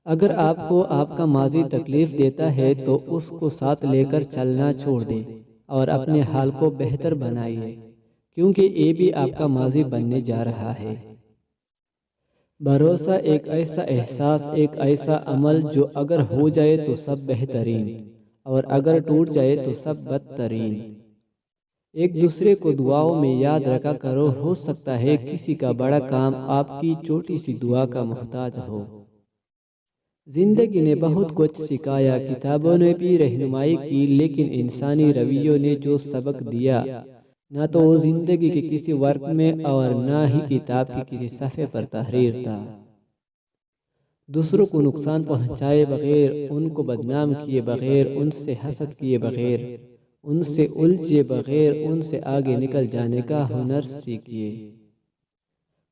اگر آپ کو آپ کا ماضی تکلیف دیتا ہے تو اس کو ساتھ لے کر چلنا چھوڑ دیں اور اپنے حال کو بہتر بنائیے، کیونکہ یہ بھی آپ کا ماضی بننے جا رہا ہے۔ بھروسہ ایک ایسا احساس، ایک ایسا عمل جو اگر ہو جائے تو سب بہترین، اور اگر ٹوٹ جائے تو سب بدترین۔ ایک دوسرے کو دعاؤں میں یاد رکھا کرو، ہو سکتا ہے کسی کا بڑا کام آپ کی چھوٹی سی دعا کا محتاج ہو۔ زندگی نے بہت کچھ سکھایا، کتابوں نے بھی رہنمائی کی، لیکن انسانی رویوں نے جو سبق دیا، نہ تو وہ زندگی کے کسی ورق میں اور نہ ہی کتاب کے کسی صفحے پر تحریر تھا۔ دوسروں کو نقصان پہنچائے بغیر، ان کو بدنام کیے بغیر، ان سے حسد کیے بغیر، ان سے الجھے بغیر، ان سے آگے نکل جانے کا ہنر سیکھیے۔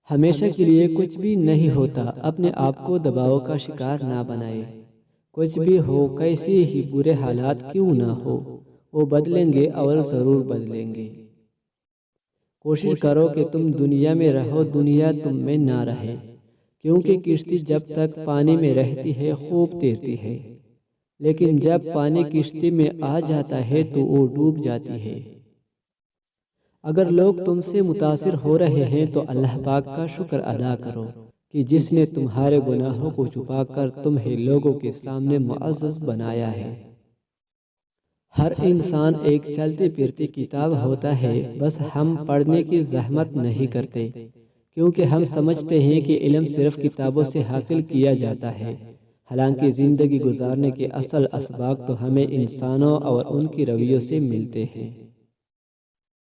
ہمیشہ کے لیے کچھ بھی نہیں ہوتا، اپنے آپ کو دباؤ کا شکار نہ بنائے۔ کچھ بھی ہو، کیسے ہی برے حالات کیوں نہ ہو، وہ بدلیں گے اور ضرور بدلیں گے۔ کوشش کرو کہ تم دنیا میں رہو، دنیا تم میں نہ رہے، کیونکہ کشتی جب تک پانی میں رہتی ہے خوب تیرتی ہے، لیکن جب پانی کشتی میں آ جاتا ہے تو وہ ڈوب جاتی ہے۔ اگر لوگ تم سے متاثر ہو رہے ہیں تو اللہ پاک کا شکر ادا کرو کہ جس نے تمہارے گناہوں کو چھپا کر تمہیں لوگوں کے سامنے معزز بنایا ہے۔ ہر انسان ایک چلتی پھرتی کتاب ہوتا ہے، بس ہم پڑھنے کی زحمت نہیں کرتے، کیونکہ ہم سمجھتے ہیں کہ علم صرف کتابوں سے حاصل کیا جاتا ہے، حالانکہ زندگی گزارنے کے اصل اسباق تو ہمیں انسانوں اور ان کی رویوں سے ملتے ہیں۔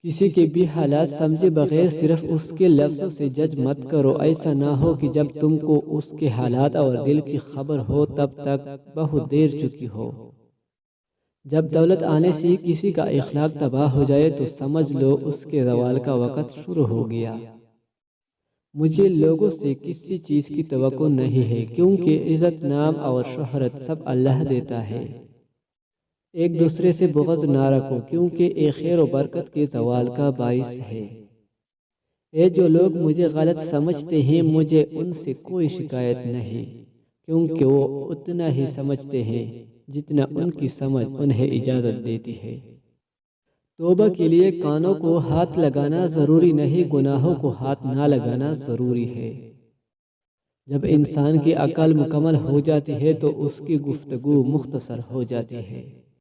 کسی کے بھی حالات سمجھے بغیر صرف اس کے لفظوں سے جج مت کرو، ایسا نہ ہو کہ جب تم کو اس کے حالات اور دل کی خبر ہو تب تک بہت دیر چکی ہو۔ جب دولت آنے سے کسی کا اخلاق تباہ ہو جائے تو سمجھ لو اس کے زوال کا وقت شروع ہو گیا۔ مجھے لوگوں سے کسی چیز کی توقع نہیں ہے، کیونکہ عزت، نام اور شہرت سب اللہ دیتا ہے۔ ایک دوسرے سے بغض نہ رکھو، کیونکہ یہ خیر و برکت کے زوال کا باعث ہے۔ اے جو لوگ مجھے غلط سمجھتے ہیں، مجھے ان سے کوئی شکایت نہیں، کیونکہ وہ اتنا ہی سمجھتے ہیں جتنا ان کی سمجھ انہیں اجازت دیتی ہے۔ توبہ کے لیے کانوں کو ہاتھ لگانا ضروری نہیں، گناہوں کو ہاتھ نہ لگانا ضروری ہے۔ جب انسان کی عقل مکمل ہو جاتی ہے تو اس کی گفتگو مختصر ہو جاتی ہے۔